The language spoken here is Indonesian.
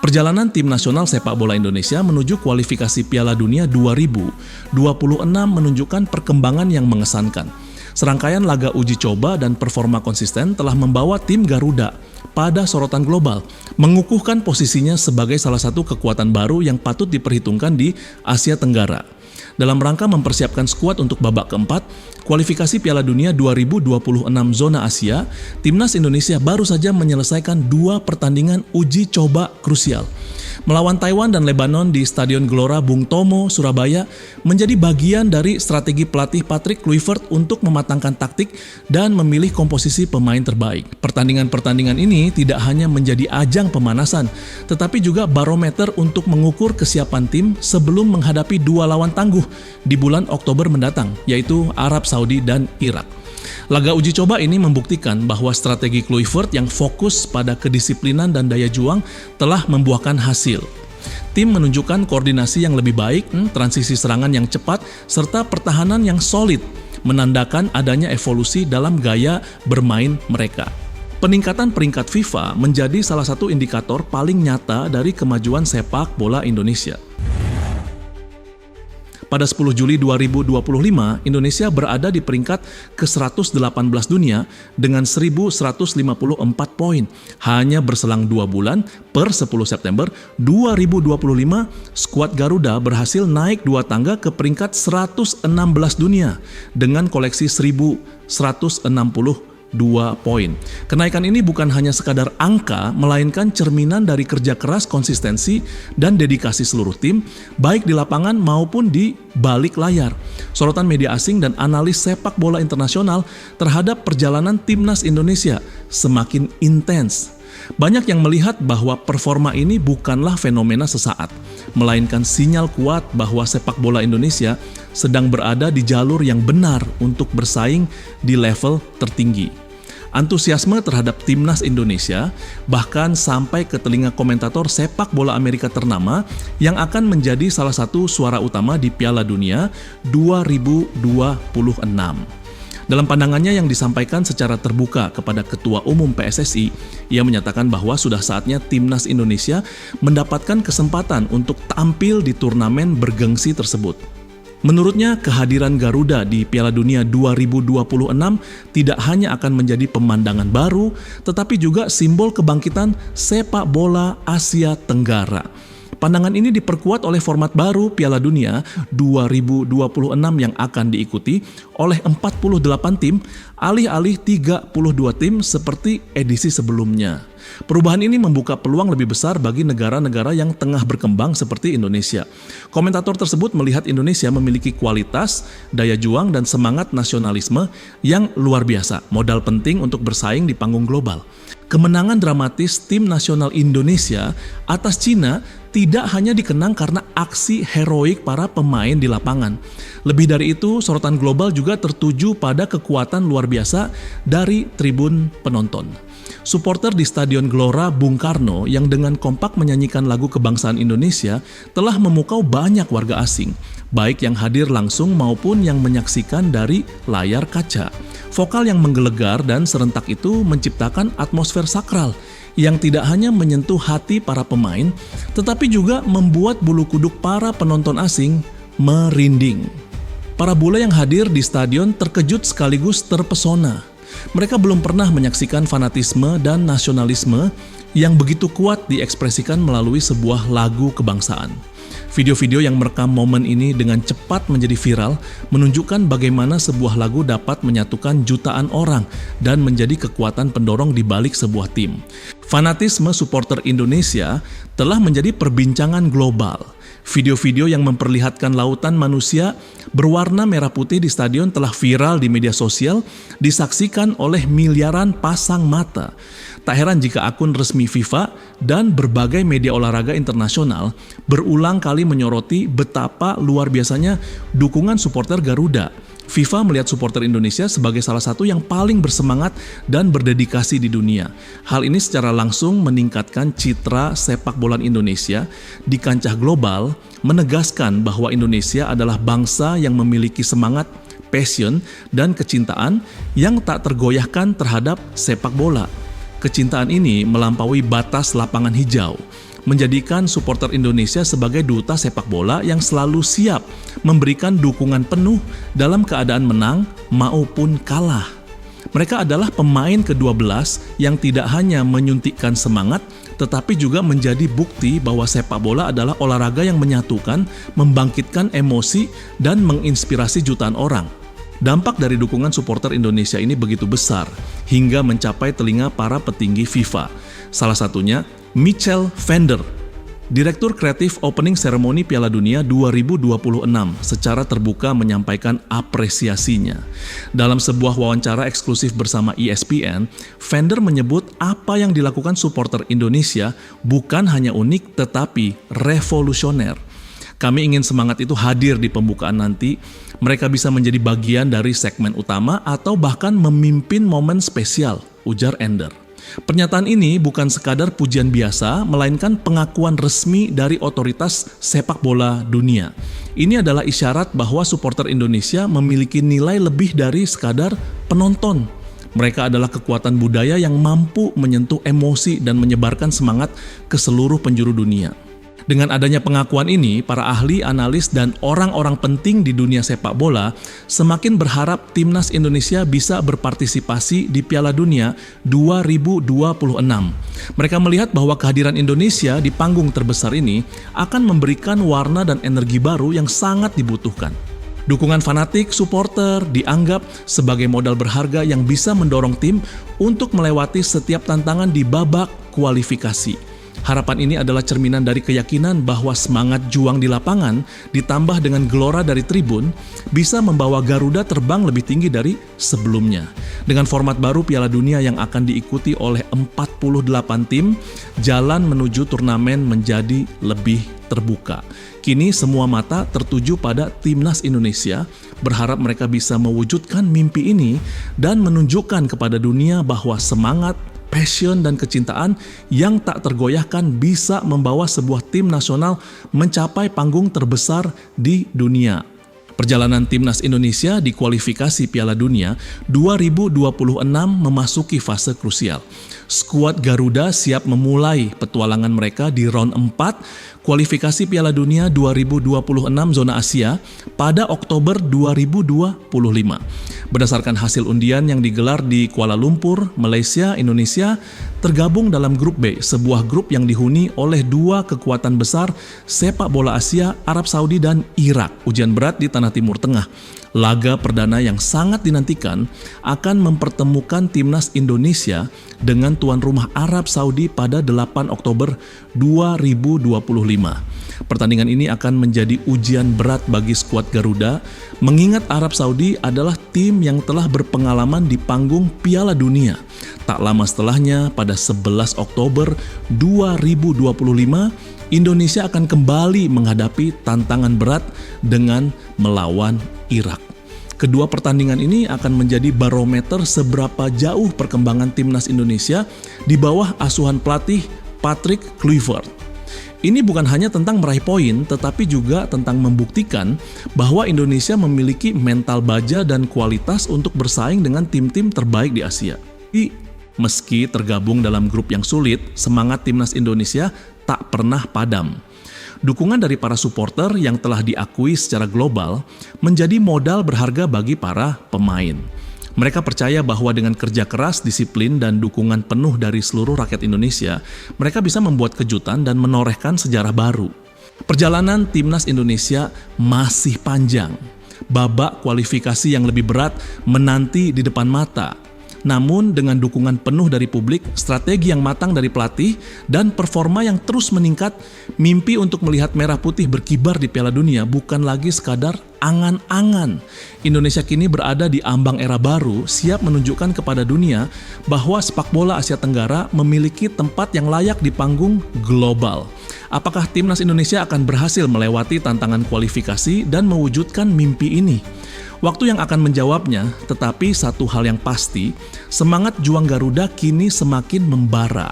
Perjalanan tim nasional sepak bola Indonesia menuju kualifikasi Piala Dunia 2026 menunjukkan perkembangan yang mengesankan. Serangkaian laga uji coba dan performa konsisten telah membawa tim Garuda pada sorotan global, mengukuhkan posisinya sebagai salah satu kekuatan baru yang patut diperhitungkan di Asia Tenggara. Dalam rangka mempersiapkan skuad untuk babak keempat, kualifikasi Piala Dunia 2026 zona Asia, Timnas Indonesia baru saja menyelesaikan 2 pertandingan uji coba krusial. Melawan Taiwan dan Lebanon di Stadion Gelora Bung Tomo, Surabaya, menjadi bagian dari strategi pelatih Patrick Kluivert untuk mematangkan taktik dan memilih komposisi pemain terbaik. Pertandingan-pertandingan ini tidak hanya menjadi ajang pemanasan, tetapi juga barometer untuk mengukur kesiapan tim sebelum menghadapi 2 lawan tangguh di bulan Oktober mendatang, yaitu Arab Saudi dan Irak. Laga uji coba ini membuktikan bahwa strategi Kluivert yang fokus pada kedisiplinan dan daya juang telah membuahkan hasil. Tim menunjukkan koordinasi yang lebih baik, transisi serangan yang cepat, serta pertahanan yang solid, menandakan adanya evolusi dalam gaya bermain mereka. Peningkatan peringkat FIFA menjadi salah satu indikator paling nyata dari kemajuan sepak bola Indonesia. Pada 10 Juli 2025, Indonesia berada di peringkat ke-118 dunia dengan 1.154 poin. Hanya berselang 2 bulan, per 10 September 2025, skuad Garuda berhasil naik 2 tangga ke peringkat 116 dunia dengan koleksi 1.162 poin. Kenaikan ini bukan hanya sekadar angka, melainkan cerminan dari kerja keras, konsistensi, dan dedikasi seluruh tim, baik di lapangan maupun di balik layar. Sorotan media asing dan analis sepak bola internasional terhadap perjalanan Timnas Indonesia semakin intens. Banyak yang melihat bahwa performa ini bukanlah fenomena sesaat, melainkan sinyal kuat bahwa sepak bola Indonesia sedang berada di jalur yang benar untuk bersaing di level tertinggi. Antusiasme terhadap Timnas Indonesia bahkan sampai ke telinga komentator sepak bola Amerika ternama yang akan menjadi salah satu suara utama di Piala Dunia 2026. Dalam pandangannya yang disampaikan secara terbuka kepada Ketua Umum PSSI, ia menyatakan bahwa sudah saatnya Timnas Indonesia mendapatkan kesempatan untuk tampil di turnamen bergengsi tersebut. Menurutnya, kehadiran Garuda di Piala Dunia 2026 tidak hanya akan menjadi pemandangan baru, tetapi juga simbol kebangkitan sepak bola Asia Tenggara. Pandangan ini diperkuat oleh format baru Piala Dunia 2026 yang akan diikuti oleh 48 tim, alih-alih 32 tim seperti edisi sebelumnya. Perubahan ini membuka peluang lebih besar bagi negara-negara yang tengah berkembang seperti Indonesia. Komentator tersebut melihat Indonesia memiliki kualitas, daya juang, dan semangat nasionalisme yang luar biasa, modal penting untuk bersaing di panggung global. Kemenangan dramatis tim nasional Indonesia atas Cina tidak hanya dikenang karena aksi heroik para pemain di lapangan. Lebih dari itu, sorotan global juga tertuju pada kekuatan luar biasa dari tribun penonton. Supporter di Stadion Gelora Bung Karno yang dengan kompak menyanyikan lagu kebangsaan Indonesia telah memukau banyak warga asing, baik yang hadir langsung maupun yang menyaksikan dari layar kaca. Vokal yang menggelegar dan serentak itu menciptakan atmosfer sakral yang tidak hanya menyentuh hati para pemain, tetapi juga membuat bulu kuduk para penonton asing merinding. Para bule yang hadir di stadion terkejut sekaligus terpesona. Mereka belum pernah menyaksikan fanatisme dan nasionalisme yang begitu kuat diekspresikan melalui sebuah lagu kebangsaan. Video-video yang merekam momen ini dengan cepat menjadi viral, menunjukkan bagaimana sebuah lagu dapat menyatukan jutaan orang dan menjadi kekuatan pendorong di balik sebuah tim. Fanatisme supporter Indonesia telah menjadi perbincangan global. Video-video yang memperlihatkan lautan manusia berwarna merah putih di stadion telah viral di media sosial, disaksikan oleh miliaran pasang mata. Tak heran jika akun resmi FIFA dan berbagai media olahraga internasional berulang kali menyoroti betapa luar biasanya dukungan supporter Garuda. FIFA melihat supporter Indonesia sebagai salah satu yang paling bersemangat dan berdedikasi di dunia. Hal ini secara langsung meningkatkan citra sepak bola Indonesia di kancah global, menegaskan bahwa Indonesia adalah bangsa yang memiliki semangat, passion, dan kecintaan yang tak tergoyahkan terhadap sepak bola. Kecintaan ini melampaui batas lapangan hijau, menjadikan supporter Indonesia sebagai duta sepak bola yang selalu siap memberikan dukungan penuh dalam keadaan menang maupun kalah. Mereka adalah pemain ke-12 yang tidak hanya menyuntikkan semangat, tetapi juga menjadi bukti bahwa sepak bola adalah olahraga yang menyatukan, membangkitkan emosi, dan menginspirasi jutaan orang. Dampak dari dukungan supporter Indonesia ini begitu besar, hingga mencapai telinga para petinggi FIFA. Salah satunya, Michel Vander, Direktur Kreatif Opening Ceremony Piala Dunia 2026, secara terbuka menyampaikan apresiasinya. Dalam sebuah wawancara eksklusif bersama ESPN, Vander menyebut apa yang dilakukan supporter Indonesia bukan hanya unik tetapi revolusioner. Kami ingin semangat itu hadir di pembukaan nanti. Mereka bisa menjadi bagian dari segmen utama atau bahkan memimpin momen spesial, ujar Ender. Pernyataan ini bukan sekadar pujian biasa, melainkan pengakuan resmi dari otoritas sepak bola dunia. Ini adalah isyarat bahwa supporter Indonesia memiliki nilai lebih dari sekadar penonton. Mereka adalah kekuatan budaya yang mampu menyentuh emosi dan menyebarkan semangat ke seluruh penjuru dunia. Dengan adanya pengakuan ini, para ahli, analis, dan orang-orang penting di dunia sepak bola semakin berharap timnas Indonesia bisa berpartisipasi di Piala Dunia 2026. Mereka melihat bahwa kehadiran Indonesia di panggung terbesar ini akan memberikan warna dan energi baru yang sangat dibutuhkan. Dukungan fanatik supporter dianggap sebagai modal berharga yang bisa mendorong tim untuk melewati setiap tantangan di babak kualifikasi. Harapan ini adalah cerminan dari keyakinan bahwa semangat juang di lapangan ditambah dengan gelora dari tribun bisa membawa Garuda terbang lebih tinggi dari sebelumnya. Dengan format baru Piala Dunia yang akan diikuti oleh 48 tim, jalan menuju turnamen menjadi lebih terbuka. Kini semua mata tertuju pada timnas Indonesia, berharap mereka bisa mewujudkan mimpi ini dan menunjukkan kepada dunia bahwa semangat, passion, dan kecintaan yang tak tergoyahkan bisa membawa sebuah tim nasional mencapai panggung terbesar di dunia. Perjalanan timnas Indonesia di kualifikasi Piala Dunia 2026 memasuki fase krusial. Skuad Garuda siap memulai petualangan mereka di round 4 kualifikasi Piala Dunia 2026 zona Asia pada Oktober 2025. Berdasarkan hasil undian yang digelar di Kuala Lumpur, Malaysia, Indonesia tergabung dalam grup B, sebuah grup yang dihuni oleh dua kekuatan besar sepak bola Asia, Arab Saudi dan Irak. Ujian berat di tanah Timur Tengah. Laga perdana yang sangat dinantikan akan mempertemukan timnas Indonesia dengan tuan rumah Arab Saudi pada 8 Oktober 2025. Pertandingan ini akan menjadi ujian berat bagi skuad Garuda, mengingat Arab Saudi adalah tim yang telah berpengalaman di panggung Piala Dunia. Tak lama setelahnya, pada 11 Oktober 2025, Indonesia akan kembali menghadapi tantangan berat dengan melawan Irak. Kedua pertandingan ini akan menjadi barometer seberapa jauh perkembangan timnas Indonesia di bawah asuhan pelatih Patrick Kluivert. Ini bukan hanya tentang meraih poin, tetapi juga tentang membuktikan bahwa Indonesia memiliki mental baja dan kualitas untuk bersaing dengan tim-tim terbaik di Asia. Meski tergabung dalam grup yang sulit, semangat timnas Indonesia tak pernah padam. Dukungan dari para supporter yang telah diakui secara global menjadi modal berharga bagi para pemain. Mereka percaya bahwa dengan kerja keras, disiplin, dan dukungan penuh dari seluruh rakyat Indonesia, mereka bisa membuat kejutan dan menorehkan sejarah baru. Perjalanan timnas Indonesia masih panjang. Babak kualifikasi yang lebih berat menanti di depan mata. Namun dengan dukungan penuh dari publik, strategi yang matang dari pelatih, dan performa yang terus meningkat, mimpi untuk melihat merah putih berkibar di Piala Dunia bukan lagi sekadar angan-angan. Indonesia kini berada di ambang era baru, siap menunjukkan kepada dunia bahwa sepak bola Asia Tenggara memiliki tempat yang layak di panggung global. Apakah timnas Indonesia akan berhasil melewati tantangan kualifikasi dan mewujudkan mimpi ini? Waktu yang akan menjawabnya, tetapi satu hal yang pasti, semangat juang Garuda kini semakin membara.